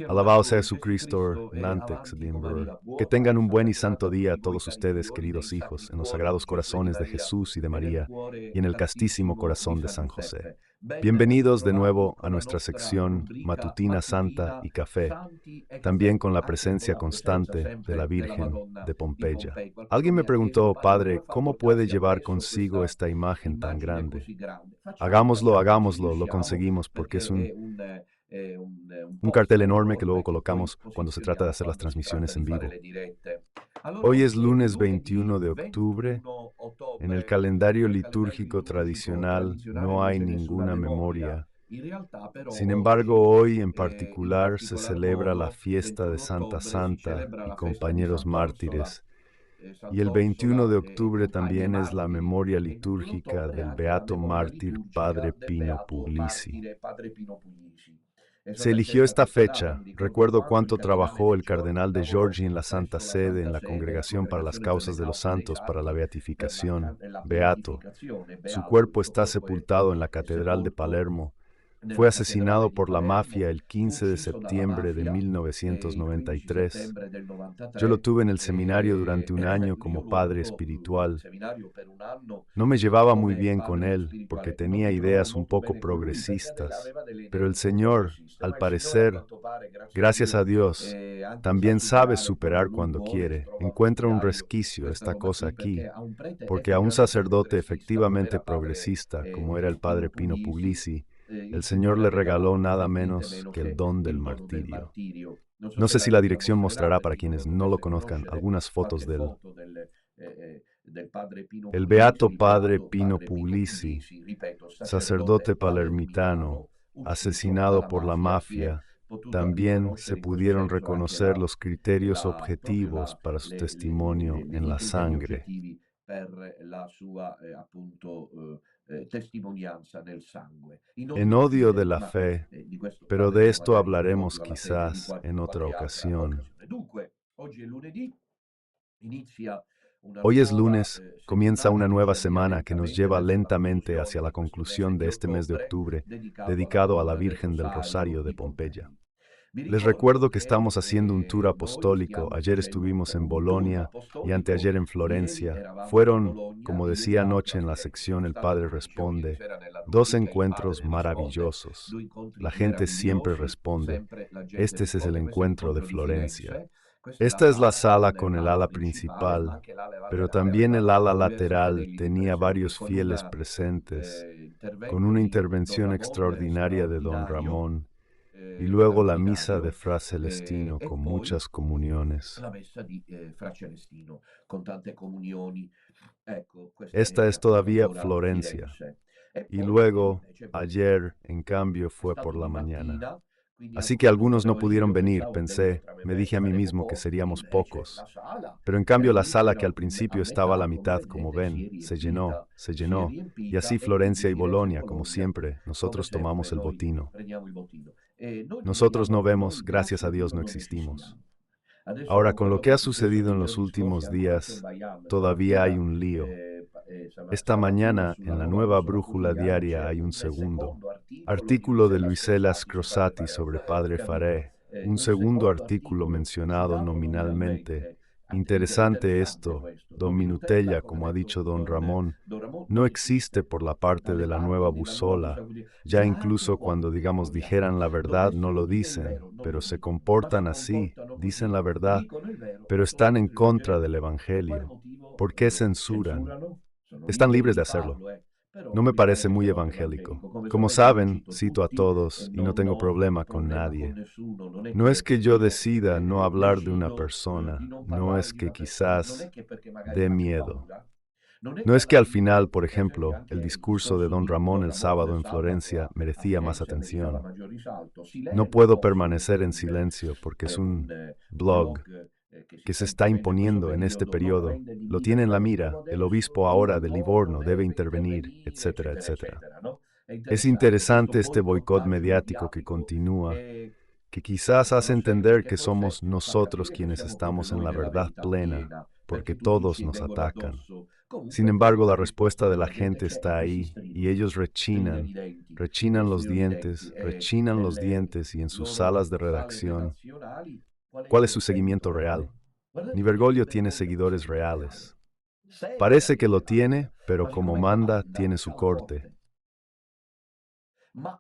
Alabado sea Jesucristo, Nantex, Limber. Que tengan un buen y santo día a todos ustedes, queridos hijos, en los sagrados corazones de Jesús y de María, y en el castísimo corazón de San José. Bienvenidos de nuevo a nuestra sección Matutina Santa y Café, también con la presencia constante de la Virgen de Pompeya. Alguien me preguntó, Padre, ¿cómo puede llevar consigo esta imagen tan grande? Hagámoslo, lo conseguimos porque es un cartel enorme que luego colocamos cuando se trata de hacer las transmisiones en vivo. Hoy es lunes 21 de octubre. En el calendario litúrgico tradicional no hay ninguna memoria. Sin embargo, hoy en particular se celebra la fiesta de Santa Santa y compañeros mártires. Y el 21 de octubre también es la memoria litúrgica del beato mártir Padre Pino Puglisi. Se eligió esta fecha. Recuerdo cuánto trabajó el cardenal de Giorgi en la Santa Sede, en la Congregación para las Causas de los Santos para la Beatificación. Beato. Su cuerpo está sepultado en la Catedral de Palermo. Fue asesinado por la mafia el 15 de septiembre de 1993. Yo lo tuve en el seminario durante un año como padre espiritual. No me llevaba muy bien con él porque tenía ideas un poco progresistas, pero el Señor, al parecer, gracias a Dios, también sabe superar cuando quiere. Encuentra un resquicio, esta cosa aquí, porque a un sacerdote efectivamente progresista, como era el padre Pino Puglisi, el Señor le regaló nada menos que el don del martirio. No sé si la dirección mostrará para quienes no lo conozcan algunas fotos del el beato padre Pino Puglisi, sacerdote palermitano, asesinado por la mafia. También se pudieron reconocer los criterios objetivos para su testimonio en la sangre. En odio de la fe, pero de esto hablaremos quizás en otra ocasión. Hoy es lunes, comienza una nueva semana que nos lleva lentamente hacia la conclusión de este mes de octubre, dedicado a la Virgen del Rosario de Pompeya. Les recuerdo que estamos haciendo un tour apostólico. Ayer estuvimos en Bolonia y anteayer en Florencia. Fueron, como decía anoche en la sección El Padre Responde, dos encuentros maravillosos. La gente siempre responde. Este es el encuentro de Florencia. Esta es la sala con el ala principal, pero también el ala lateral tenía varios fieles presentes, con una intervención extraordinaria de don Ramón, y luego la misa de Fra Celestino con muchas comuniones. Esta es todavía Florencia. Y luego, ayer, en cambio, fue por la mañana. Así que algunos no pudieron venir, pensé, me dije a mí mismo que seríamos pocos. Pero en cambio la sala que al principio estaba a la mitad, como ven, se llenó, y así Florencia y Bolonia, como siempre, nosotros tomamos el botino. Nosotros no vemos, gracias a Dios no existimos. Ahora, con lo que ha sucedido en los últimos días, todavía hay un lío. Esta mañana, en la nueva brújula diaria, hay un segundo artículo de Luisela Scrosati sobre Padre Faré, un segundo artículo mencionado nominalmente. Interesante esto, don Minutella, como ha dicho don Ramón, no existe por la parte de la nueva busola. Ya incluso cuando, digamos, dijeran la verdad, no lo dicen, pero se comportan así, dicen la verdad, pero están en contra del Evangelio. ¿Por qué censuran? Están libres de hacerlo. No me parece muy evangélico. Como saben, cito a todos y no tengo problema con nadie. No es que yo decida no hablar de una persona, no es que quizás dé miedo. No es que al final, por ejemplo, el discurso de don Ramón el sábado en Florencia merecía más atención. No puedo permanecer en silencio porque es un blog que se está imponiendo en este periodo. Lo tiene en la mira, el obispo ahora de Livorno debe intervenir, etcétera, etcétera. Es interesante este boicot mediático que continúa, que quizás hace entender que somos nosotros quienes estamos en la verdad plena, porque todos nos atacan. Sin embargo, la respuesta de la gente está ahí, y ellos rechinan los dientes, y en sus salas de redacción, ¿cuál es su seguimiento real? Ni Bergoglio tiene seguidores reales. Parece que lo tiene, pero como manda, tiene su corte.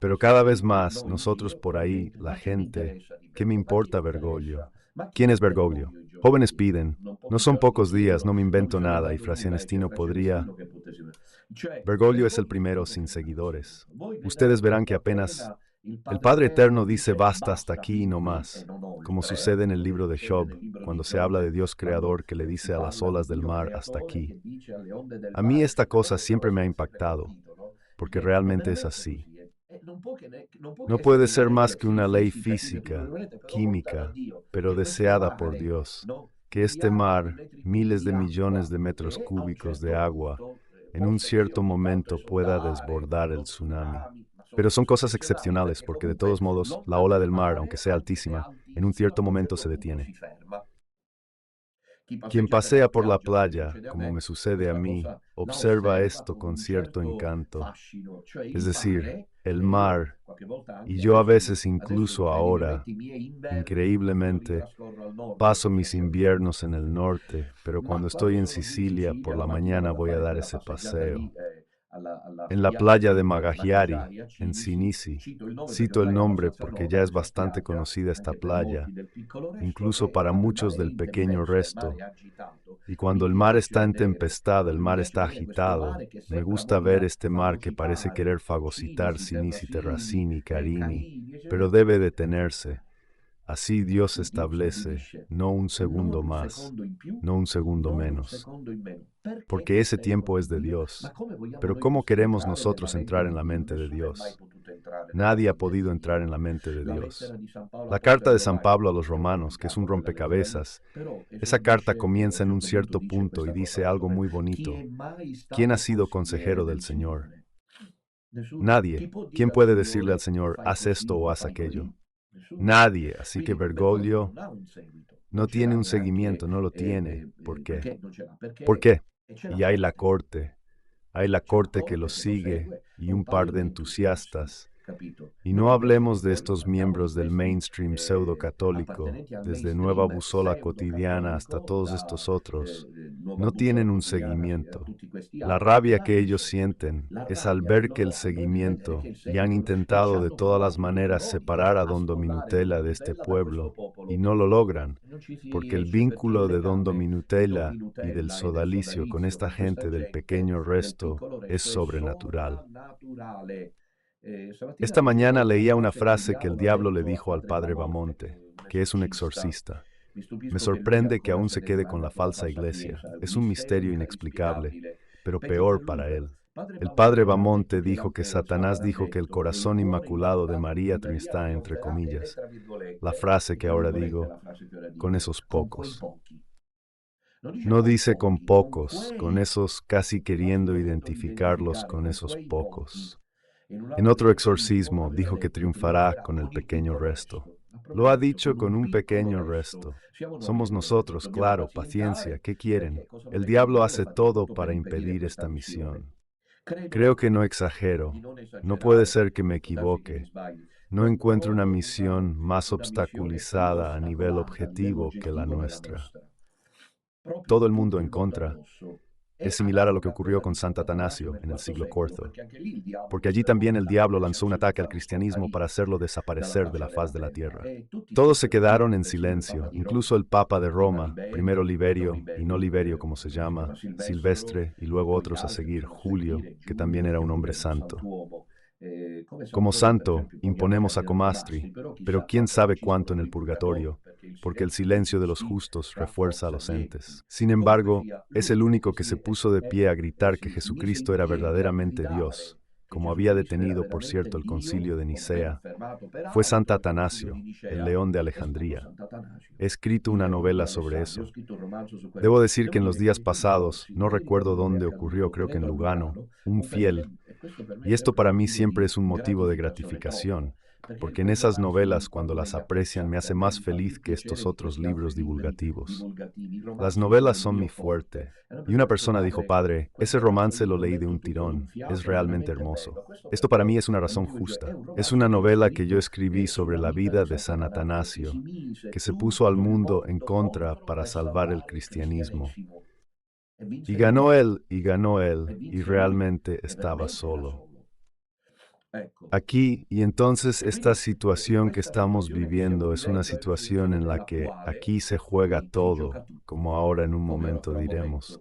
Pero cada vez más, nosotros por ahí, la gente, ¿qué me importa Bergoglio? ¿Quién es Bergoglio? Jóvenes piden. No son pocos días, no me invento nada, y Frasianestino podría. Bergoglio es el primero sin seguidores. Ustedes verán que apenas el Padre Eterno dice basta hasta aquí y no más, como sucede en el libro de Job, cuando se habla de Dios Creador que le dice a las olas del mar hasta aquí. A mí esta cosa siempre me ha impactado, porque realmente es así. No puede ser más que una ley física, química, pero deseada por Dios, que este mar, miles de millones de metros cúbicos de agua, en un cierto momento pueda desbordar el tsunami. Pero son cosas excepcionales porque de todos modos la ola del mar, aunque sea altísima, en un cierto momento se detiene. Quien pasea por la playa, como me sucede a mí, observa esto con cierto encanto. Es decir, el mar, y yo a veces incluso ahora, increíblemente, paso mis inviernos en el norte, pero cuando estoy en Sicilia por la mañana voy a dar ese paseo. En la playa de Magagiari, en Sinisi, cito el nombre porque ya es bastante conocida esta playa, incluso para muchos del pequeño resto. Y cuando el mar está en tempestad, el mar está agitado, me gusta ver este mar que parece querer fagocitar Sinisi Terracini, Carini, pero debe detenerse. Así Dios establece, no un segundo más, no un segundo menos, porque ese tiempo es de Dios. Pero ¿cómo queremos nosotros entrar en la mente de Dios? Nadie ha podido entrar en la mente de Dios. La carta de San Pablo a los romanos, que es un rompecabezas, esa carta comienza en un cierto punto y dice algo muy bonito. ¿Quién ha sido consejero del Señor? Nadie. ¿Quién puede decirle al Señor, haz esto o haz aquello? Nadie. Así que Bergoglio no tiene un seguimiento, no lo tiene. ¿Por qué? ¿Por qué? Y hay la corte que lo sigue y un par de entusiastas. Y no hablemos de estos miembros del mainstream pseudo-católico, desde Nueva Busola Cotidiana hasta todos estos otros. No tienen un seguimiento. La rabia que ellos sienten es al ver que el seguimiento, y han intentado de todas las maneras separar a Don Dominutela de este pueblo, y no lo logran, porque el vínculo de Don Dominutela y del sodalicio con esta gente del pequeño resto es sobrenatural. Esta mañana leía una frase que el diablo le dijo al padre Bamonte, que es un exorcista. Me sorprende que aún se quede con la falsa iglesia. Es un misterio inexplicable, pero peor para él. El padre Bamonte dijo que Satanás dijo que el corazón inmaculado de María está entre comillas. La frase que ahora digo, con esos pocos. No dice con pocos, con esos casi queriendo identificarlos con esos pocos. En otro exorcismo dijo que triunfará con el pequeño resto. Lo ha dicho con un pequeño resto. Somos nosotros, claro, paciencia, ¿qué quieren? El diablo hace todo para impedir esta misión. Creo que no exagero. No puede ser que me equivoque. No encuentro una misión más obstaculizada a nivel objetivo que la nuestra. Todo el mundo en contra. Es similar a lo que ocurrió con Sant Atanasio en el siglo IV, porque allí también el diablo lanzó un ataque al cristianismo para hacerlo desaparecer de la faz de la tierra. Todos se quedaron en silencio, incluso el Papa de Roma, primero Liberio, y no Liberio como se llama, Silvestre, y luego otros a seguir, Julio, que también era un hombre santo. Como santo, imponemos a Comastri, pero quién sabe cuánto en el purgatorio, porque el silencio de los justos refuerza a los entes. Sin embargo, es el único que se puso de pie a gritar que Jesucristo era verdaderamente Dios, como había detenido, por cierto, el concilio de Nicea. Fue Sant Atanasio, el león de Alejandría. He escrito una novela sobre eso. Debo decir que en los días pasados, no recuerdo dónde ocurrió, creo que en Lugano, un fiel, y esto para mí siempre es un motivo de gratificación, porque en esas novelas, cuando las aprecian, me hace más feliz que estos otros libros divulgativos. Las novelas son mi fuerte. Y una persona dijo, padre, ese romance lo leí de un tirón, es realmente hermoso. Esto para mí es una razón justa. Es una novela que yo escribí sobre la vida de San Atanasio, que se puso al mundo en contra para salvar el cristianismo. Y ganó él, y realmente estaba solo. Aquí, y entonces esta situación que estamos viviendo es una situación en la que aquí se juega todo, como ahora en un momento diremos.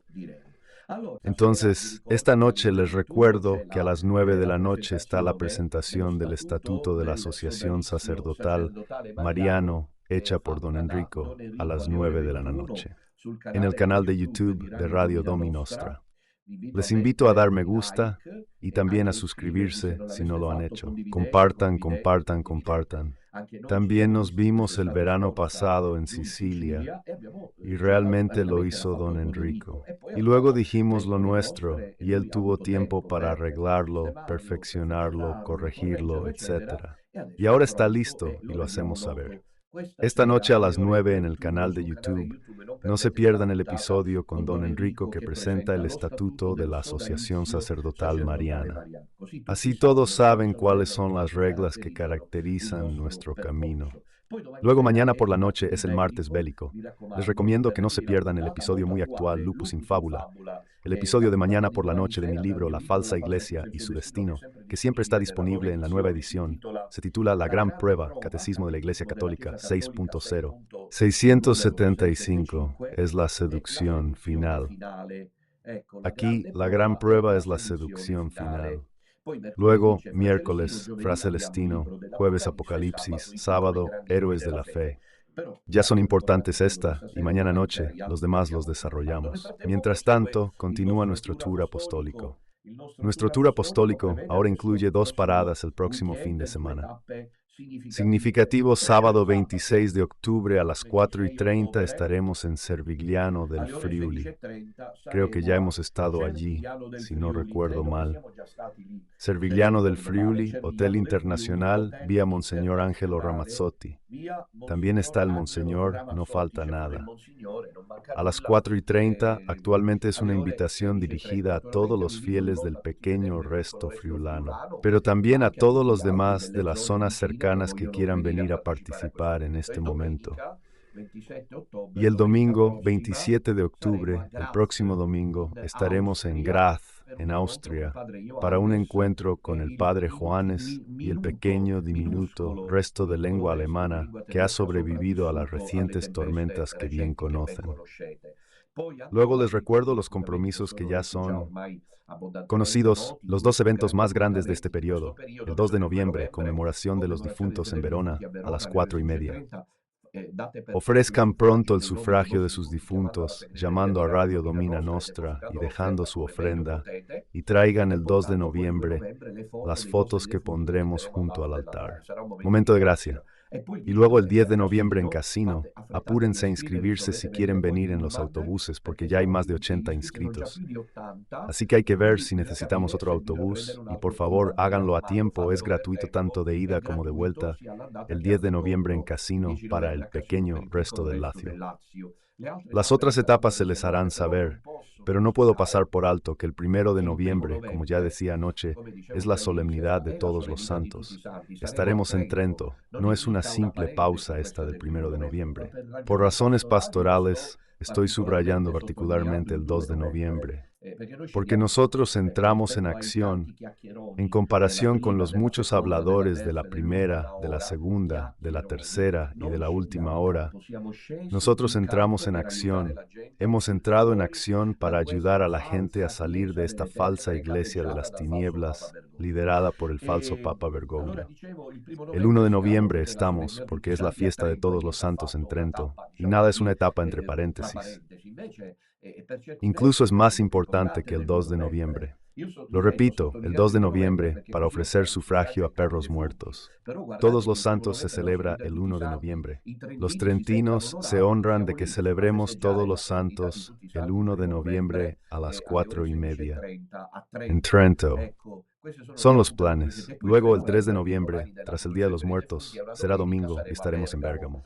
Entonces, esta noche les recuerdo que a las 9 de la noche está la presentación del Estatuto de la Asociación Sacerdotal Mariano, hecha por don Enrico, a las 9 de la noche, en el canal de YouTube de Radio Domi Nostra. Les invito a dar me gusta y también a suscribirse si no lo han hecho. Compartan, compartan, compartan. También nos vimos el verano pasado en Sicilia y realmente lo hizo don Enrico. Y luego dijimos lo nuestro y él tuvo tiempo para arreglarlo, perfeccionarlo, corregirlo, etc. Y ahora está listo y lo hacemos saber. Esta noche a las 9 en el canal de YouTube, no se pierdan el episodio con don Enrico que presenta el estatuto de la Asociación Sacerdotal Mariana. Así todos saben cuáles son las reglas que caracterizan nuestro camino. Luego mañana por la noche es el martes bélico. Les recomiendo que no se pierdan el episodio muy actual Lupus in Fabula, el episodio de mañana por la noche de mi libro La falsa iglesia y su destino, que siempre está disponible en la nueva edición. Se titula La Gran Prueba, Catecismo de la Iglesia Católica 6.0. 675 es la seducción final. Aquí, la gran prueba es la seducción final. Luego, miércoles, Fra Celestino, jueves Apocalipsis, sábado, Héroes de la Fe. Ya son importantes esta y mañana noche los demás los desarrollamos. Mientras tanto, continúa nuestro tour apostólico. Nuestro tour apostólico ahora incluye 2 paradas el próximo fin de semana. Significativo, sábado 26 de octubre a las 4:30 estaremos en Servigliano del Friuli. Creo que ya hemos estado allí, si no recuerdo mal. Servigliano del Friuli, Hotel Internacional, vía Monseñor Angelo Ramazzotti. También está el Monseñor, no falta nada. A las 4:30, actualmente es una invitación dirigida a todos los fieles del pequeño resto friulano, pero también a todos los demás de las zonas cercanas que quieran venir a participar en este momento. Y el domingo 27 de octubre, el próximo domingo, estaremos en Graz, en Austria, para un encuentro con el padre Johannes y el pequeño, diminuto resto de lengua alemana que ha sobrevivido a las recientes tormentas que bien conocen. Luego les recuerdo los compromisos que ya son conocidos, los 2 eventos más grandes de este periodo. El 2 de noviembre, conmemoración de los difuntos en Verona, a las 4:30. Ofrezcan pronto el sufragio de sus difuntos, llamando a Radio Domina Nostra y dejando su ofrenda, y traigan el 2 de noviembre las fotos que pondremos junto al altar. Momento de gracia. Y luego el 10 de noviembre en Casino, apúrense a inscribirse si quieren venir en los autobuses porque ya hay más de 80 inscritos. Así que hay que ver si necesitamos otro autobús y por favor háganlo a tiempo, es gratuito tanto de ida como de vuelta, el 10 de noviembre en Casino para el pequeño resto del Lacio. Las otras etapas se les harán saber, pero no puedo pasar por alto que el 1 de noviembre, como ya decía anoche, es la solemnidad de todos los santos. Estaremos en Trento, no es una simple pausa esta del 1 de noviembre. Por razones pastorales, estoy subrayando particularmente el 2 de noviembre, porque nosotros entramos en acción en comparación con los muchos habladores de la primera, de la segunda, de la tercera y de la última hora. Nosotros entramos en acción, hemos entrado en acción para ayudar a la gente a salir de esta falsa iglesia de las tinieblas, liderada por el falso Papa Bergoglio. El 1 de noviembre estamos, porque es la fiesta de todos los santos en Trento, y nada es una etapa entre paréntesis. Incluso es más importante que el 2 de noviembre. Lo repito, el 2 de noviembre, para ofrecer sufragio a perros muertos. Todos los santos se celebra el 1 de noviembre. Los trentinos se honran de que celebremos todos los santos el 1 de noviembre a las 4:30 en Trento. Son los planes. Luego, el 3 de noviembre, tras el Día de los Muertos, será domingo y estaremos en Bérgamo.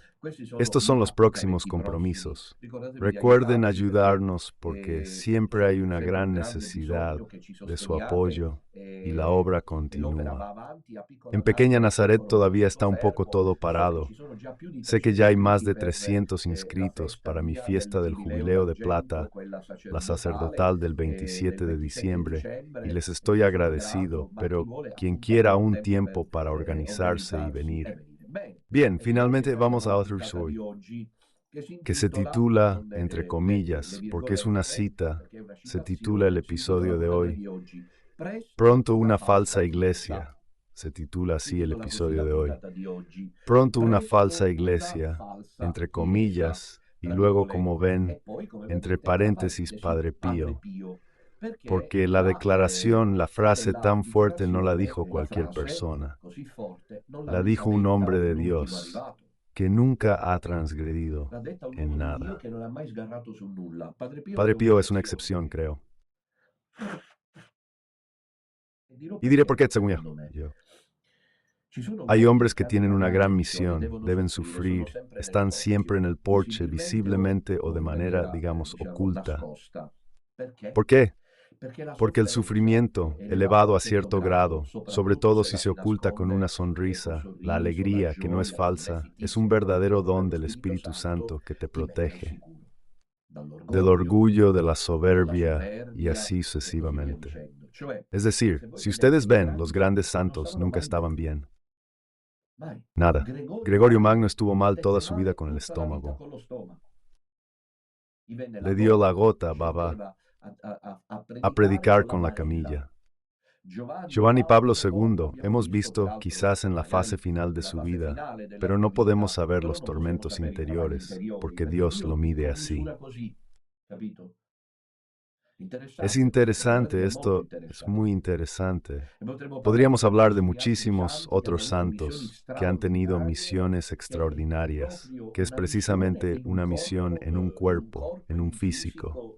Estos son los próximos compromisos. Recuerden ayudarnos porque siempre hay una gran necesidad de su apoyo y la obra continúa. En Pequeña Nazaret todavía está un poco todo parado. Sé que ya hay más de 300 inscritos para mi fiesta del Jubileo de Plata, la sacerdotal del 27 de diciembre, y les estoy agradecido, pero quien quiera un tiempo para organizarse y venir. Bien, finalmente vamos a otro hoy, que se titula, entre comillas, porque es una cita, se titula el episodio de hoy, Pronto una falsa iglesia. Se titula así el episodio de hoy. Pronto una falsa iglesia, entre comillas, y luego, como ven, entre paréntesis, Padre Pío, porque la declaración, la frase tan fuerte no la dijo cualquier persona, la dijo un hombre de Dios que nunca ha transgredido en nada. Padre Pío es una excepción, creo. Y diré por qué, según yo. Hay hombres que tienen una gran misión, deben sufrir, están siempre en el porche, visiblemente o de manera, digamos, oculta. ¿Por qué? Porque el sufrimiento, elevado a cierto grado, sobre todo si se oculta con una sonrisa, la alegría, que no es falsa, es un verdadero don del Espíritu Santo que te protege del orgullo, de la soberbia y así sucesivamente. Es decir, si ustedes ven, los grandes santos nunca estaban bien. Nada. Gregorio Magno estuvo mal toda su vida con el estómago. Le dio la gota, baba, a predicar con la camilla. Giovanni Pablo II, hemos visto, quizás en la fase final de su vida, pero no podemos saber los tormentos interiores, porque Dios lo mide así. Es interesante, esto es muy interesante. Podríamos hablar de muchísimos otros santos que han tenido misiones extraordinarias, que es precisamente una misión en un cuerpo, en un físico.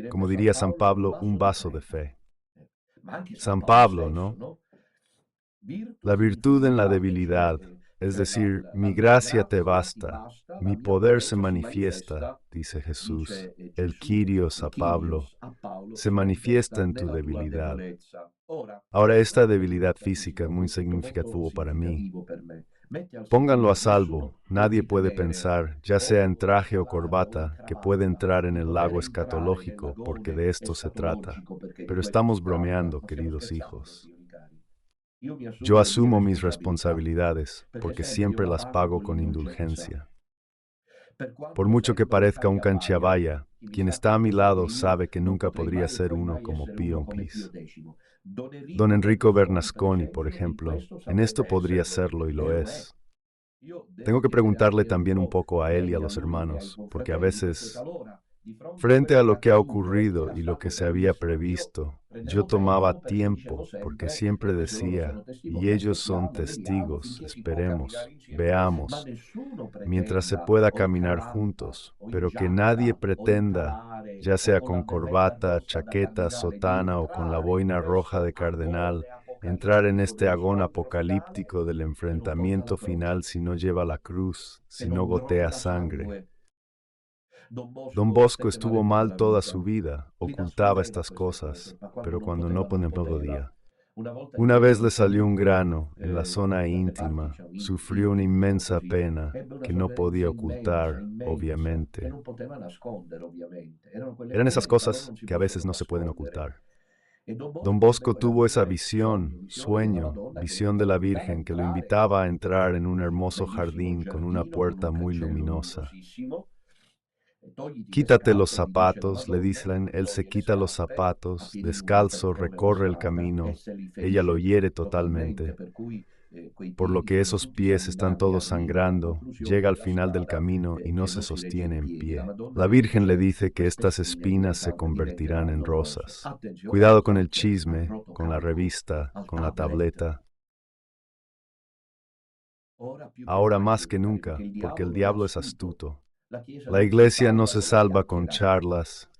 Como diría San Pablo, un vaso de fe. San Pablo, ¿no? La virtud en la debilidad, es decir, mi gracia te basta, mi poder se manifiesta, dice Jesús, el Kyrios a Pablo, se manifiesta en tu debilidad. Ahora, esta debilidad física es muy significativa para mí. Pónganlo a salvo, nadie puede pensar, ya sea en traje o corbata, que puede entrar en el lago escatológico, porque de esto se trata. Pero estamos bromeando, queridos hijos. Yo asumo mis responsabilidades, porque siempre las pago con indulgencia. Por mucho que parezca un canchiabaya, quien está a mi lado sabe que nunca podría ser uno como Pío X. Don Enrico Bernasconi, por ejemplo, en esto podría serlo y lo es. Tengo que preguntarle también un poco a él y a los hermanos, porque a veces, frente a lo que ha ocurrido y lo que se había previsto, yo tomaba tiempo, porque siempre decía, y ellos son testigos, esperemos, veamos, mientras se pueda caminar juntos, pero que nadie pretenda, ya sea con corbata, chaqueta, sotana o con la boina roja de cardenal, entrar en este agón apocalíptico del enfrentamiento final si no lleva la cruz, si no gotea sangre. Don Bosco estuvo mal toda su vida, ocultaba estas cosas, pero cuando no podía. Una vez le salió un grano en la zona íntima, sufrió una inmensa pena que no podía ocultar, obviamente. Eran esas cosas que a veces no se pueden ocultar. Don Bosco tuvo esa visión, sueño, visión de la Virgen que lo invitaba a entrar en un hermoso jardín con una puerta muy luminosa. Quítate los zapatos, le dicen, él se quita los zapatos, descalzo, recorre el camino, ella lo hiere totalmente, por lo que esos pies están todos sangrando, llega al final del camino y no se sostiene en pie. La Virgen le dice que estas espinas se convertirán en rosas. Cuidado con el chisme, con la revista, con la tableta. Ahora más que nunca, porque el diablo es astuto. La iglesia no se salva con charlas,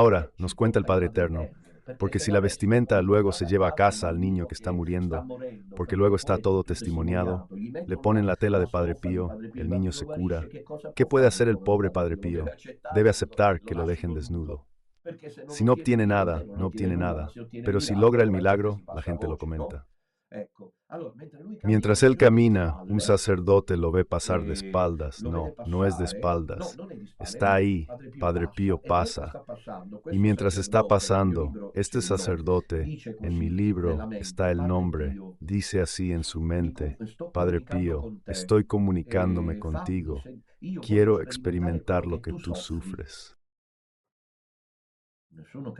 Ahora, nos cuenta el Padre Eterno, porque si la vestimenta luego se lleva a casa al niño que está muriendo, porque luego está todo testimoniado, le ponen la tela de Padre Pío, el niño se cura, ¿qué puede hacer el pobre Padre Pío? Debe aceptar que lo dejen desnudo. Si no obtiene nada, no obtiene nada, pero si logra el milagro, la gente lo comenta. Mientras él camina, un sacerdote lo ve pasar de espaldas. No, no es de espaldas. Está ahí. Padre Pío pasa. Y mientras está pasando, este sacerdote, en mi libro está el nombre, dice así en su mente: Padre Pío, estoy comunicándome contigo. Quiero experimentar lo que tú sufres.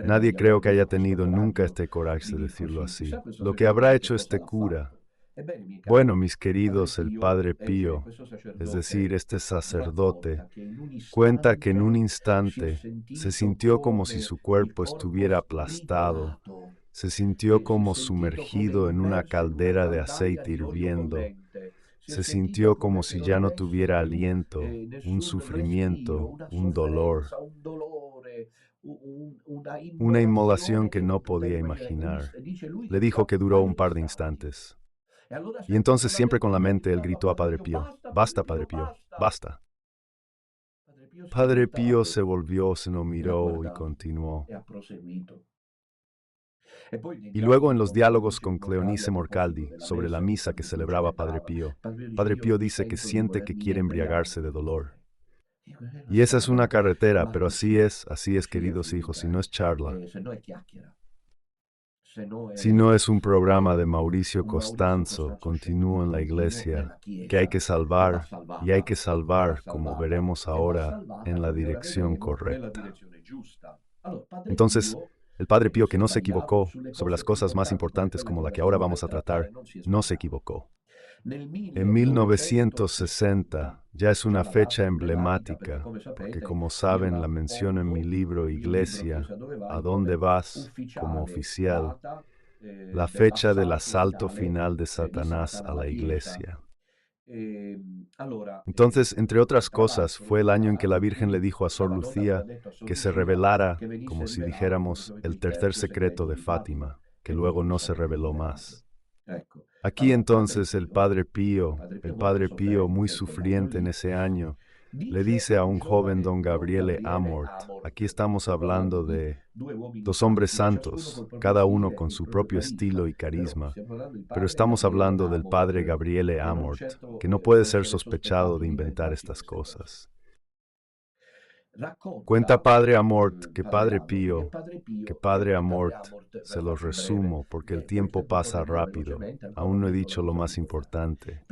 Nadie creo que haya tenido nunca este coraje de decirlo así. Lo que habrá hecho este cura. Bueno, mis queridos, el Padre Pío, es decir, este sacerdote, cuenta que en un instante se sintió como si su cuerpo estuviera aplastado, se sintió como sumergido en una caldera de aceite hirviendo, se sintió como si ya no tuviera aliento, un sufrimiento, un dolor, una inmolación que no podía imaginar. Le dijo que duró un par de instantes. Y entonces, siempre con la mente, él gritó a Padre Pío: Basta, Padre Pío, basta. Padre Pío se volvió, se lo miró y continuó. Y luego en los diálogos con Cleonice Morcaldi sobre la misa que celebraba Padre Pío dice que siente que quiere embriagarse de dolor. Y esa es una carretera, pero así es, queridos hijos, si no es charla. Si no es un programa de Mauricio Costanzo, continúo en la iglesia, que hay que salvar, y hay que salvar, como veremos ahora, en la dirección correcta. Entonces, el Padre Pío, que no se equivocó sobre las cosas más importantes como la que ahora vamos a tratar, no se equivocó. En 1960 ya es una fecha emblemática, porque como saben la menciono en mi libro Iglesia, ¿a dónde vas?, como oficial, la fecha del asalto final de Satanás a la iglesia. Entonces, entre otras cosas, fue el año en que la Virgen le dijo a Sor Lucía que se revelara, como si dijéramos, el tercer secreto de Fátima, que luego no se reveló más. Aquí entonces el Padre Pío, muy sufriente en ese año, le dice a un joven don Gabriele Amort: aquí estamos hablando de dos hombres santos, cada uno con su propio estilo y carisma, pero estamos hablando del Padre Gabriele Amort, que no puede ser sospechado de inventar estas cosas. Cuenta Padre Amort que Padre Pío, se los resumo porque el tiempo pasa rápido, aún no he dicho lo más importante.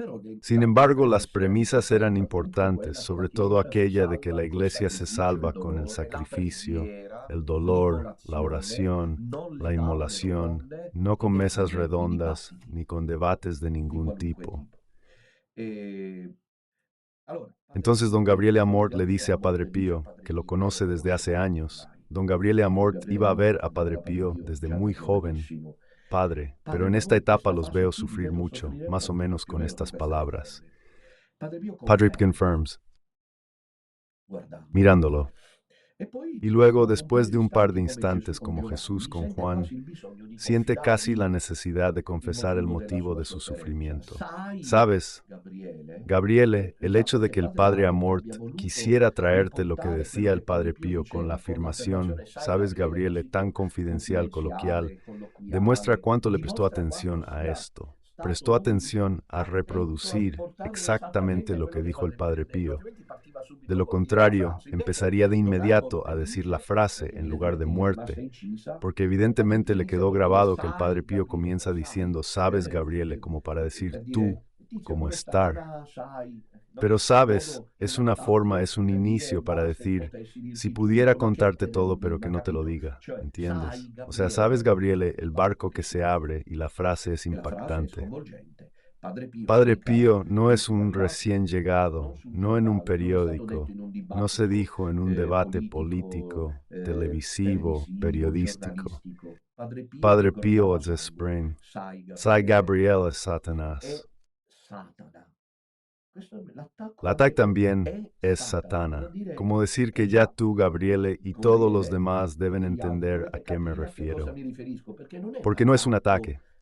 Sin embargo, las premisas eran importantes, sobre todo aquella de que la iglesia se salva con el sacrificio, el dolor, la oración, la inmolación, no con mesas redondas ni con debates de ningún tipo. Entonces don Gabriele Amort le dice a Padre Pío, que lo conoce desde hace años. Don Gabriele Amort iba a ver a Padre Pío desde muy joven. Padre, pero en esta etapa los veo sufrir mucho, más o menos con estas palabras. Padre confirms, mirándolo. Y luego, después de un par de instantes como Jesús con Juan, siente casi la necesidad de confesar el motivo de su sufrimiento. ¿Sabes, Gabriele, el hecho de que el Padre Amort quisiera traerte lo que decía el Padre Pío con la afirmación, sabes, Gabriele, tan confidencial, coloquial, demuestra cuánto le prestó atención a esto. Prestó atención a reproducir exactamente lo que dijo el Padre Pío. De lo contrario, empezaría de inmediato a decir la frase en lugar de muerte, porque evidentemente le quedó grabado que el Padre Pío comienza diciendo, sabes, Gabriele, como para decir tú, como estar. Pero sabes, es una forma, es un inicio para decir, si pudiera contarte todo, pero que no te lo diga, ¿entiendes? O sea, sabes, Gabriele, el barco que se abre y la frase es impactante. Padre Pío no es un recién llegado, no en un periódico, no se dijo en un debate político, televisivo, periodístico. Padre Pío es Spring, sai Gabriele es Satanás. La ataque también es Satana, como decir que ya tú, Gabriele, y todos los demás deben entender a qué me refiero. Porque no es un ataque,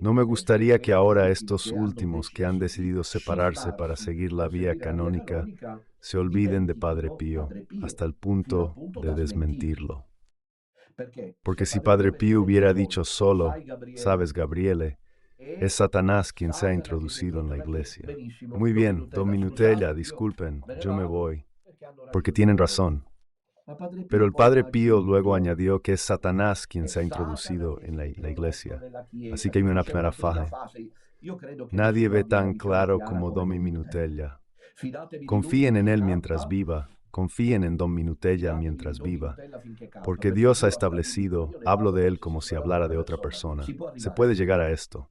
No me gustaría que ahora estos últimos que han decidido separarse para seguir la vía canónica se olviden de Padre Pío hasta el punto de desmentirlo. Porque si Padre Pío hubiera dicho solo, sabes, Gabriele, es Satanás quien se ha introducido en la iglesia. Muy bien, Don Minutella, disculpen, yo me voy, porque tienen razón. Pero el Padre Pío luego añadió que es Satanás quien se ha introducido en la iglesia. Así que hay una primera fase. Nadie ve tan claro como Don Minutella. Confíen en él mientras viva. Confíen en Don Minutella mientras viva. Porque Dios ha establecido, hablo de él como si hablara de otra persona. Se puede llegar a esto.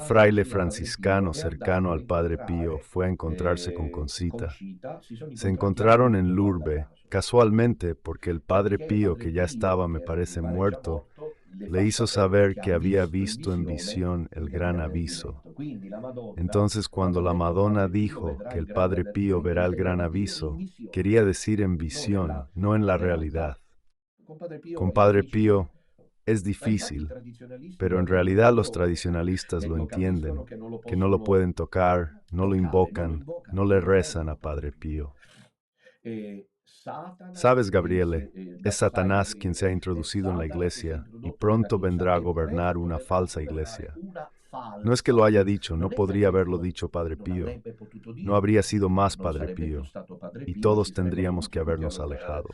Un fraile franciscano è cercano andato a al Padre Pío incontrare fue a encontrarse con Concita. Concita, si sono Se incontrati a encontraron en Lourdes, guarda Lourdes, caso, casualmente porque el Padre perché Pío, Padre que ya Pio, estaba, me che era, mi parece, pare già muerto, morto, le hizo saber que había visto en visión el gran aviso. Entonces, cuando la Madonna dijo que el Padre Pío verá el gran aviso, quería decir en visión, no en la realidad. Con Padre Pío es difícil, pero en realidad los tradicionalistas lo entienden, que no lo pueden tocar, no lo invocan, no le rezan a Padre Pío. Sabes, Gabriele, es Satanás quien se ha introducido en la iglesia y pronto vendrá a gobernar una falsa iglesia. No es que lo haya dicho, no podría haberlo dicho Padre Pío. No habría sido más Padre Pío, y todos tendríamos que habernos alejado.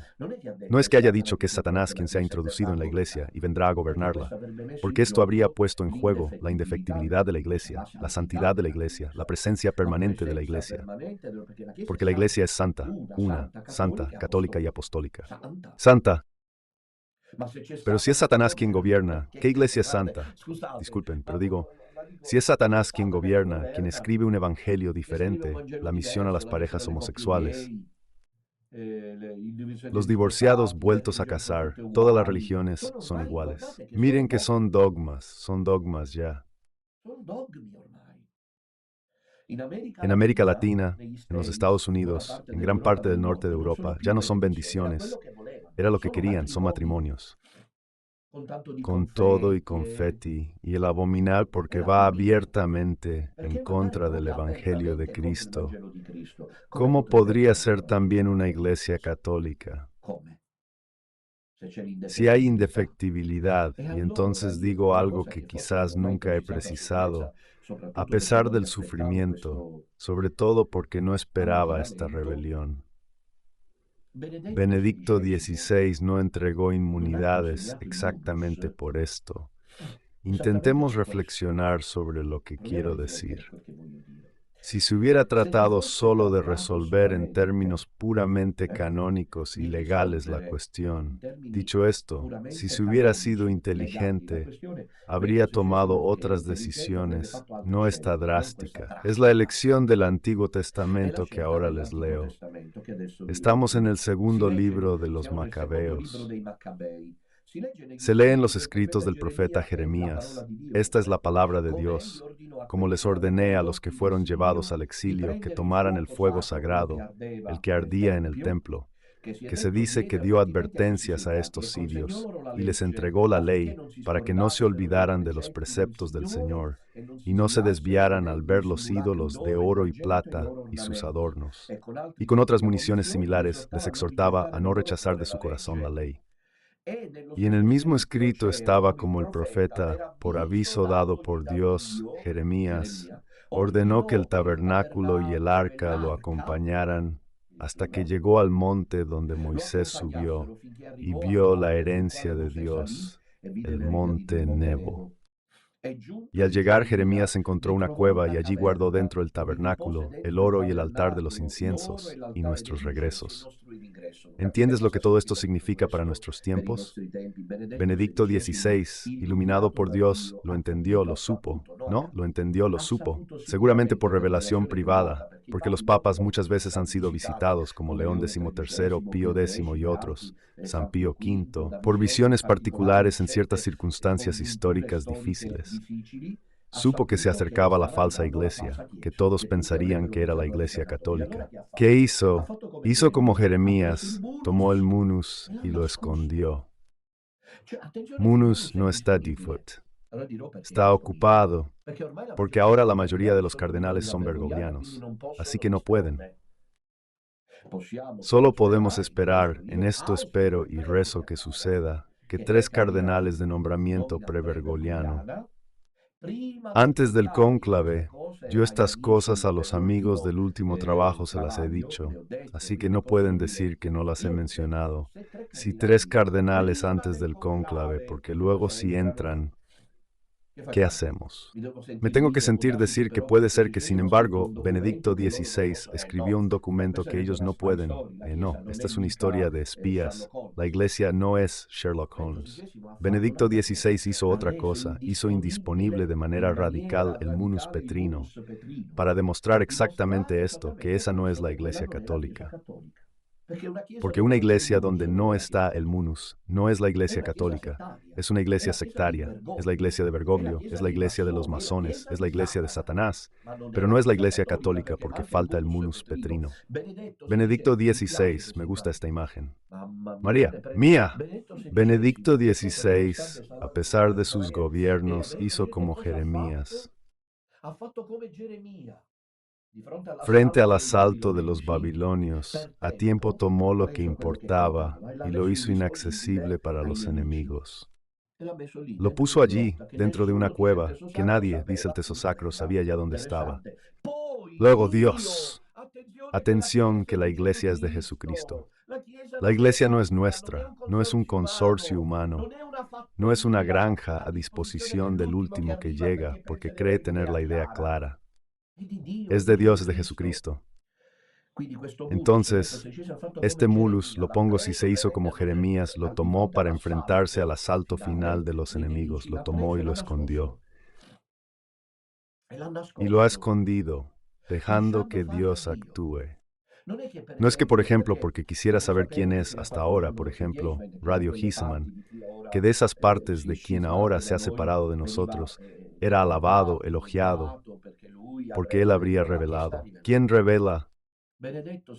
No es que haya dicho que es Satanás quien se ha introducido en la iglesia y vendrá a gobernarla, porque esto habría puesto en juego la indefectibilidad de la iglesia, la santidad de la iglesia, la presencia permanente de la iglesia, porque la iglesia es santa, una, santa, católica y apostólica. Santa. Pero si es Satanás quien gobierna, ¿qué iglesia es santa? Disculpen, pero digo, si es Satanás quien gobierna, quien escribe un evangelio diferente, la misión a las parejas homosexuales, los divorciados vueltos a casar, todas las religiones son iguales. Miren que son dogmas ya. En América Latina, en los Estados Unidos, en gran parte del norte de Europa, ya no son bendiciones. Era lo que querían, son matrimonios. Con todo y confeti, y el abominar porque va abiertamente en contra del Evangelio de Cristo. ¿Cómo podría ser también una iglesia católica? Si hay indefectibilidad, y entonces digo algo que quizás nunca he precisado, a pesar del sufrimiento, sobre todo porque no esperaba esta rebelión. Benedicto XVI no entregó inmunidades exactamente por esto. Intentemos reflexionar sobre lo que quiero decir. Si se hubiera tratado solo de resolver en términos puramente canónicos y legales la cuestión, dicho esto, si se hubiera sido inteligente, habría tomado otras decisiones, no esta drástica. Es la elección del Antiguo Testamento que ahora les leo. Estamos en el segundo libro de los Macabeos. Se leen los escritos del profeta Jeremías. Esta es la palabra de Dios. Como les ordené a los que fueron llevados al exilio que tomaran el fuego sagrado, el que ardía en el templo, que se dice que dio advertencias a estos sirios y les entregó la ley para que no se olvidaran de los preceptos del Señor y no se desviaran al ver los ídolos de oro y plata y sus adornos. Y con otras municiones similares les exhortaba a no rechazar de su corazón la ley. Y en el mismo escrito estaba como el profeta, por aviso dado por Dios, Jeremías, ordenó que el tabernáculo y el arca lo acompañaran hasta que llegó al monte donde Moisés subió y vio la herencia de Dios, el monte Nebo. Y al llegar Jeremías encontró una cueva y allí guardó dentro del tabernáculo el oro y el altar de los inciensos y nuestros regresos. ¿Entiendes lo que todo esto significa para nuestros tiempos? Benedicto XVI, iluminado por Dios, lo entendió, lo supo. ¿No? Lo entendió, lo supo. Seguramente por revelación privada, porque los papas muchas veces han sido visitados, como León XIII, Pío X y otros, San Pío V, por visiones particulares en ciertas circunstancias históricas difíciles. Supo que se acercaba la falsa iglesia, que todos pensarían que era la iglesia católica. ¿Qué hizo? Hizo como Jeremías, tomó el munus y lo escondió. Munus no está default. Está ocupado, porque ahora la mayoría de los cardenales son bergoglianos, así que no pueden. Solo podemos esperar, en esto espero y rezo que suceda, que 3 cardenales de nombramiento pre-bergogliano. Antes del cónclave, yo estas cosas a los amigos del último trabajo se las he dicho, así que no pueden decir que no las he mencionado. Si 3 cardenales antes del cónclave, porque luego si entran, ¿qué hacemos? Me tengo que sentir decir que puede ser que, sin embargo, Benedicto XVI escribió un documento que ellos no pueden. No, esta es una historia de espías. La iglesia no es Sherlock Holmes. Benedicto XVI hizo otra cosa, hizo indisponible de manera radical el munus petrino, para demostrar exactamente esto, que esa no es la iglesia católica. Porque una iglesia donde no está el munus no es la iglesia católica, es una iglesia sectaria, es la iglesia de Bergoglio, es la iglesia de los masones, es la iglesia de Satanás, pero no es la iglesia católica porque falta el munus petrino. Benedicto XVI, me gusta esta imagen. María, mía. Benedicto XVI, a pesar de sus gobiernos, hizo como Jeremías. Frente al asalto de los babilonios, a tiempo tomó lo que importaba y lo hizo inaccesible para los enemigos. Lo puso allí, dentro de una cueva, que nadie, dice el Tesosacro, sabía ya dónde estaba. Luego Dios. Atención que la iglesia es de Jesucristo. La iglesia no es nuestra, no es un consorcio humano, no es una granja a disposición del último que llega porque cree tener la idea clara. Es de Dios, es de Jesucristo. Entonces, este mulus, lo pongo si se hizo como Jeremías, lo tomó para enfrentarse al asalto final de los enemigos, lo tomó y lo escondió. Y lo ha escondido, dejando que Dios actúe. No es que, por ejemplo, porque quisiera saber quién es hasta ahora, por ejemplo, Radio Giseman, que de esas partes de quien ahora se ha separado de nosotros, era alabado, elogiado, porque él habría revelado. ¿Quién revela?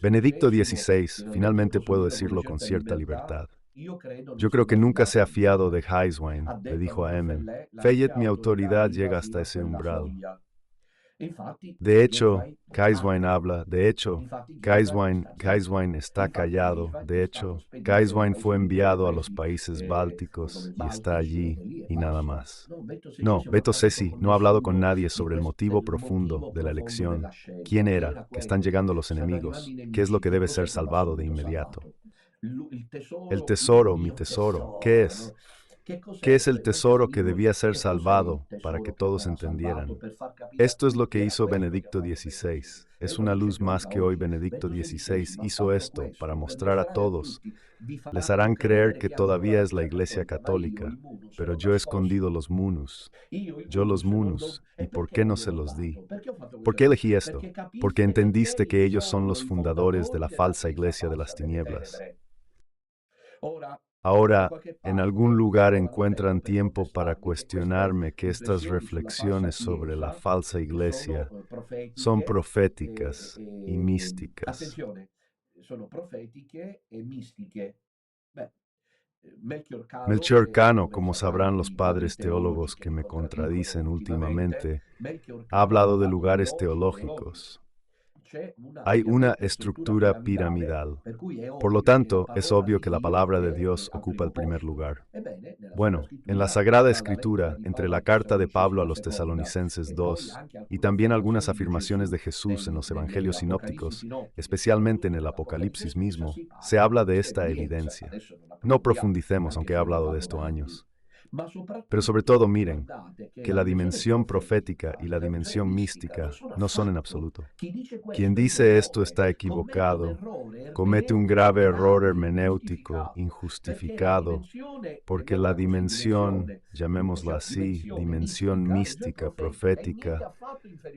Benedicto XVI, finalmente puedo decirlo con cierta libertad. Yo creo que nunca se ha fiado de Heiswein, le dijo a Emen. Fayette, mi autoridad llega hasta ese umbral. De hecho, Heiswein habla, de hecho, Heiswein está callado, de hecho, Heiswein fue enviado a los países bálticos y está allí y nada más. No, Beto Sesi no ha hablado con nadie sobre el motivo profundo de la elección, quién era, que están llegando los enemigos, qué es lo que debe ser salvado de inmediato. El tesoro, mi tesoro, ¿qué es? ¿Qué es el tesoro que debía ser salvado para que todos entendieran? Esto es lo que hizo Benedicto XVI. Es una luz más que hoy Benedicto XVI hizo esto para mostrar a todos. Les harán creer que todavía es la Iglesia Católica, pero yo he escondido los munus. Yo los munus, ¿y por qué no se los di? ¿Por qué elegí esto? Porque entendiste que ellos son los fundadores de la falsa iglesia de las tinieblas. Ahora, en algún lugar encuentran tiempo para cuestionarme que estas reflexiones sobre la falsa iglesia son proféticas y místicas. Melchior Cano, como sabrán los padres teólogos que me contradicen últimamente, ha hablado de lugares teológicos. Hay una estructura piramidal. Por lo tanto, es obvio que la palabra de Dios ocupa el primer lugar. Bueno, en la Sagrada Escritura, entre la carta de Pablo a los Tesalonicenses 2 y también algunas afirmaciones de Jesús en los Evangelios sinópticos, especialmente en el Apocalipsis mismo, se habla de esta evidencia. No profundicemos, aunque he hablado de esto años. Pero sobre todo miren que la dimensión profética y la dimensión mística no son en absoluto. Quien dice esto está equivocado, comete un grave error hermenéutico injustificado, porque la dimensión, llamémosla así, dimensión mística profética,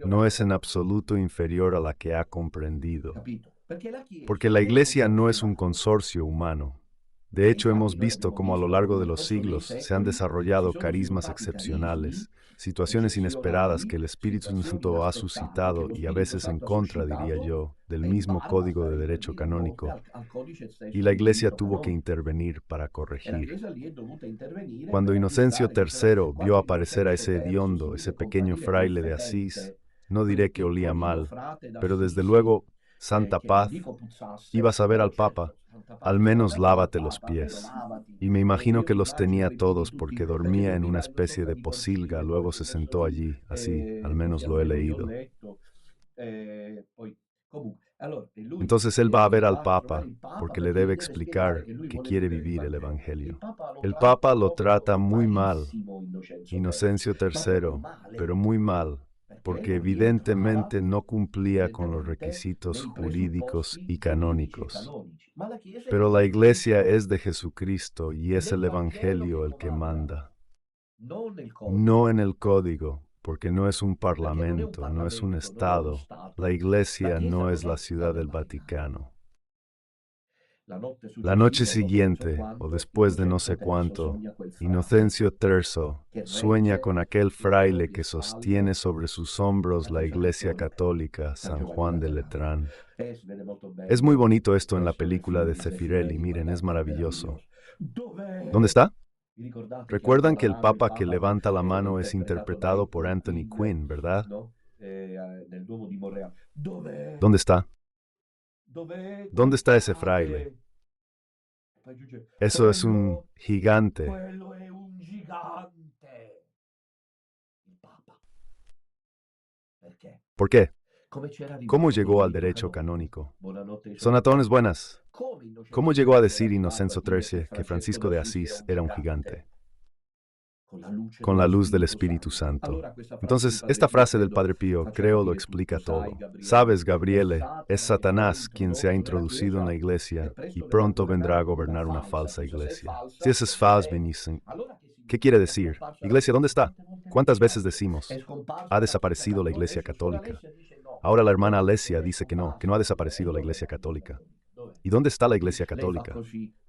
no es en absoluto inferior a la que ha comprendido. Porque la Iglesia no es un consorcio humano. De hecho, hemos visto cómo a lo largo de los siglos se han desarrollado carismas excepcionales, situaciones inesperadas que el Espíritu Santo ha suscitado y a veces en contra, diría yo, del mismo código de derecho canónico, y la Iglesia tuvo que intervenir para corregir. Cuando Inocencio III vio aparecer a ese hediondo, ese pequeño fraile de Asís, no diré que olía mal, pero desde luego, Santa Paz, ibas a ver al Papa, al menos lávate los pies. Y me imagino que los tenía todos porque dormía en una especie de pocilga, luego se sentó allí, así, al menos lo he leído. Entonces él va a ver al Papa porque le debe explicar que quiere vivir el Evangelio. El Papa lo trata muy mal, Inocencio III, pero muy mal, porque evidentemente no cumplía con los requisitos jurídicos y canónicos. Pero la Iglesia es de Jesucristo y es el Evangelio el que manda. No en el código, porque no es un parlamento, no es un Estado. La Iglesia no es la Ciudad del Vaticano. La noche siguiente, o después de no sé cuánto, Inocencio III sueña con aquel fraile que sostiene sobre sus hombros la Iglesia Católica, San Juan de Letrán. Es muy bonito esto en la película de Zeffirelli, miren, es maravilloso. ¿Dónde está? Recuerdan que el Papa que levanta la mano es interpretado por Anthony Quinn, ¿verdad? ¿Dónde está? ¿Dónde está ese fraile? Eso es un gigante. Quello è un gigante. Il Papa. Perché? ¿Por qué? Come c'era ¿Cómo arrivato llegó al lui, derecho Canonico? canónico? Buonanotte ai Sonatones buenas. Come Innocenzo ¿Cómo llegó a decir III al Papa Inocencio dire che XIII que Francesco Francisco de d'Assisi Asís era un gigante? Con Con la la luce luz del dello Espíritu Spirito Santo. Santo. Allora questa frase Entonces, del esta Padre Pío, frase del Padre Pío, faccia creo, lo capire explica tutto. Sai, todo. Gabriele, Sabes, che Gabriele, es Satana Satanás quien se ha introducido en la iglesia y pronto vendrá a gobernar una falsa iglesia. Si ese es falso, benissimo. ¿Qué quiere decir? Iglesia, ¿dónde está? ¿Cuántas veces decimos? Ha desaparecido la Iglesia Católica. Ahora la hermana Alesia dice que no ha desaparecido la Iglesia Católica. ¿Y dónde está la Iglesia Católica?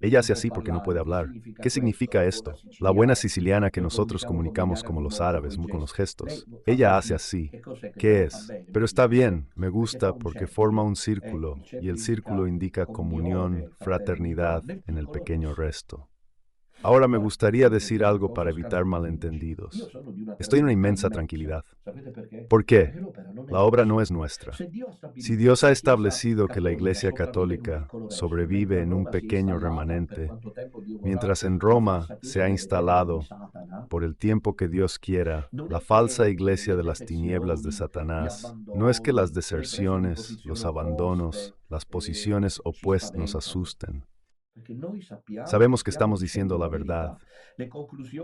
Ella hace así porque no puede hablar. ¿Qué significa esto? La buena siciliana que nosotros comunicamos como los árabes, con los gestos. Ella hace así. ¿Qué es? Pero está bien, me gusta porque forma un círculo y el círculo indica comunión, fraternidad en el pequeño resto. Ahora me gustaría decir algo para evitar malentendidos. Estoy en una inmensa tranquilidad. ¿Por qué? La obra no es nuestra. Si Dios ha establecido que la Iglesia Católica sobrevive en un pequeño remanente, mientras en Roma se ha instalado, por el tiempo que Dios quiera, la falsa iglesia de las tinieblas de Satanás, no es que las deserciones, los abandonos, las posiciones opuestas nos asusten. Sabemos que estamos diciendo la verdad.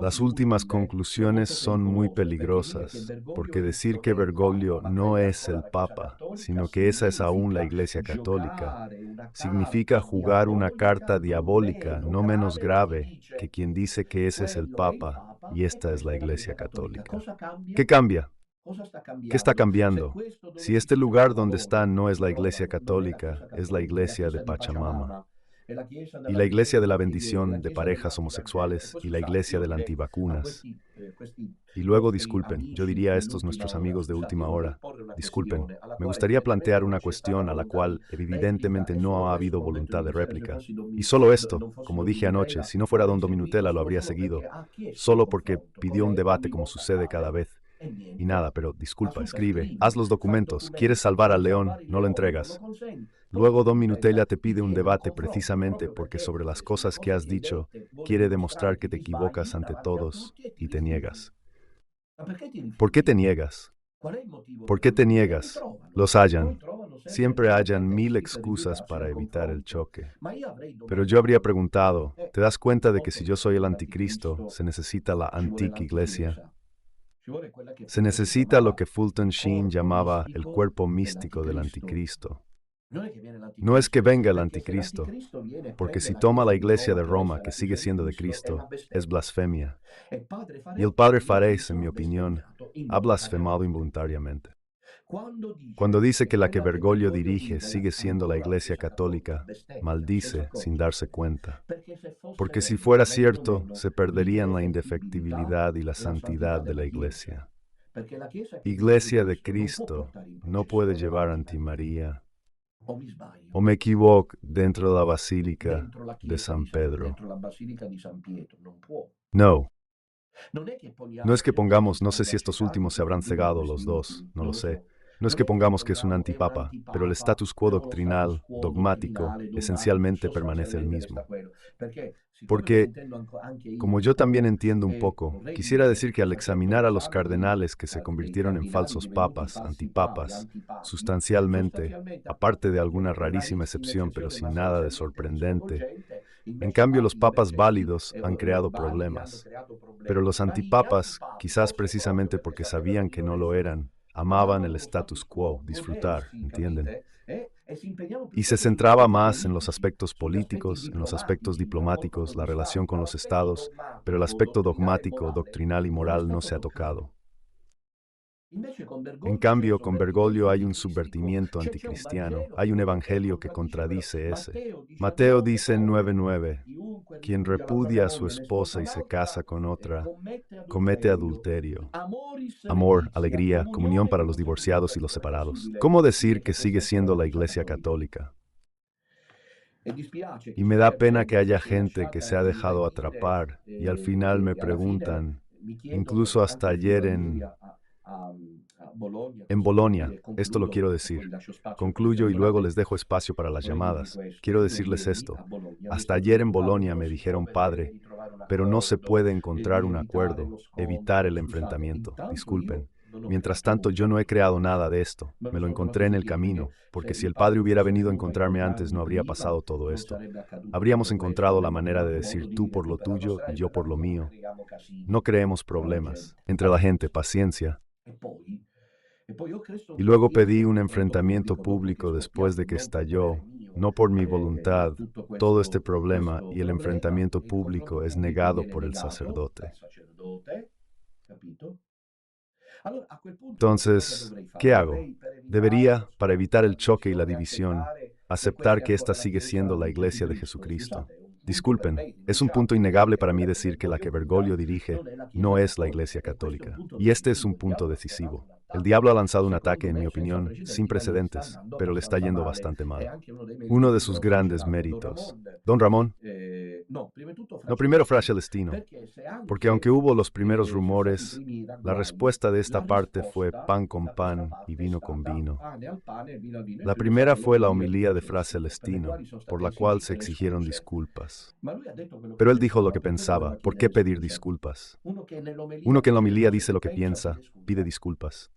Las últimas conclusiones son muy peligrosas, porque decir que Bergoglio no es el Papa, sino que esa es aún la Iglesia Católica, significa jugar una carta diabólica no menos grave que quien dice que ese es el Papa y esta es la Iglesia Católica. ¿Qué cambia? ¿Qué está cambiando? Si este lugar donde está no es la Iglesia Católica, es la Iglesia de Pachamama. Y la iglesia de la bendición de parejas homosexuales y la iglesia de las antivacunas. Y luego, disculpen, yo diría a estos nuestros amigos de última hora, disculpen, me gustaría plantear una cuestión a la cual evidentemente no ha habido voluntad de réplica. Y solo esto, como dije anoche, si no fuera don Dominutela lo habría seguido, solo porque pidió un debate como sucede cada vez. Y nada, pero disculpa, escribe, haz los documentos, quieres salvar al león, no lo entregas. Luego Don Minutella te pide un debate precisamente porque sobre las cosas que has dicho quiere demostrar que te equivocas ante todos y te niegas. ¿Por qué te niegas? ¿Por qué te niegas? Los hallan. Siempre hallan mil excusas para evitar el choque. Pero yo habría preguntado, ¿te das cuenta de que si yo soy el anticristo, se necesita la antigua iglesia? Se necesita lo que Fulton Sheen llamaba el cuerpo místico del anticristo. No es que venga el anticristo, porque si toma la iglesia de Roma, que sigue siendo de Cristo, es blasfemia. Y el padre Farés, en mi opinión, ha blasfemado involuntariamente. Cuando dice que la que Bergoglio dirige sigue siendo la iglesia católica, maldice sin darse cuenta. Porque si fuera cierto, se perderían la indefectibilidad y la santidad de la iglesia. Iglesia de Cristo no puede llevar antimaría. ¿O me equivoco dentro de la Basílica de San Pedro? No. No es que pongamos, no sé si estos últimos se habrán cegado los dos, no lo sé. No es que pongamos que es un antipapa, pero el status quo doctrinal, dogmático, esencialmente permanece el mismo. Porque, como yo también entiendo un poco, quisiera decir que al examinar a los cardenales que se convirtieron en falsos papas, antipapas, sustancialmente, aparte de alguna rarísima excepción, pero sin nada de sorprendente, en cambio los papas válidos han creado problemas. Pero los antipapas, quizás precisamente porque sabían que no lo eran, amaban el status quo, disfrutar, ¿entienden? Y se centraba más en los aspectos políticos, en los aspectos diplomáticos, la relación con los estados, pero el aspecto dogmático, doctrinal y moral no se ha tocado. En cambio, con Bergoglio hay un subvertimiento anticristiano, hay un evangelio que contradice ese. Mateo dice en 9:9, quien repudia a su esposa y se casa con otra, comete adulterio. Amor, alegría, comunión para los divorciados y los separados. ¿Cómo decir que sigue siendo la Iglesia Católica? Y me da pena que haya gente que se ha dejado atrapar y al final me preguntan, incluso hasta ayer en Bolonia, esto lo quiero decir. Concluyo y luego les dejo espacio para las llamadas. Quiero decirles esto. Hasta ayer en Bolonia me dijeron, padre, pero no se puede encontrar un acuerdo, evitar el enfrentamiento. Disculpen. Mientras tanto, yo no he creado nada de esto. Me lo encontré en el camino, porque si el padre hubiera venido a encontrarme antes, no habría pasado todo esto. Habríamos encontrado la manera de decir tú por lo tuyo y yo por lo mío. No creemos problemas. Entre la gente, paciencia. Y luego pedí un enfrentamiento público después de que estalló, no por mi voluntad, todo este problema y el enfrentamiento público es negado por el sacerdote. Entonces, ¿qué hago? Debería, para evitar el choque y la división, aceptar que esta sigue siendo la Iglesia de Jesucristo. Disculpen, es un punto innegable para mí decir que la que Bergoglio dirige no es la Iglesia Católica. Y este es un punto decisivo. El diablo ha lanzado un ataque, en mi opinión, sin precedentes, pero le está yendo bastante mal. Uno de sus grandes méritos. Don Ramón, no, primero Fra Celestino, porque aunque hubo los primeros rumores, la respuesta de esta parte fue pan con pan y vino con vino. La primera fue la homilía de Fra Celestino, por la cual se exigieron disculpas. Pero él dijo lo que pensaba. ¿Por qué pedir disculpas? Uno que en la homilía dice lo que piensa, pide disculpas.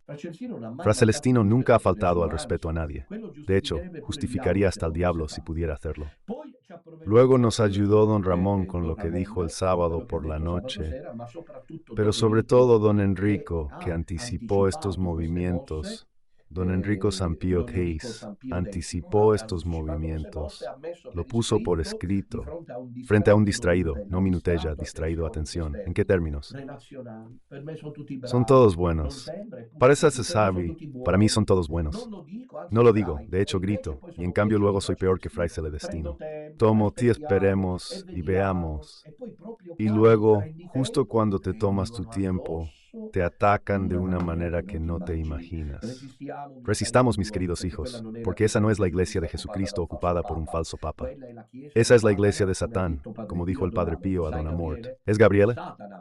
Fra Celestino nunca ha faltado al respeto a nadie. De hecho, justificaría hasta al diablo si pudiera hacerlo. Luego nos ayudó don Ramón con lo que dijo el sábado por la noche, pero sobre todo don Enrico, que anticipó estos movimientos. Don Enrico Sampio Hayes anticipó estos movimientos, lo puso por escrito, frente a un distraído, no Minutella, distraído, atención. ¿En qué términos? Son todos buenos. Para esa se sabe, para mí son todos buenos. No lo digo, de hecho grito, y en cambio luego soy peor que Fray Celestino. Tomo, ti esperemos y veamos. Y luego, justo cuando te tomas tu tiempo, te atacan de una manera que no te imaginas. Resistamos, mis queridos hijos, porque esa no es la iglesia de Jesucristo ocupada por un falso papa. Esa es la iglesia de Satán, como dijo el Padre Pío a don Amort. ¿Es Gabriele?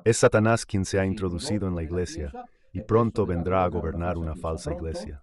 Es Satanás quien se ha introducido en la iglesia y pronto vendrá a gobernar una falsa iglesia.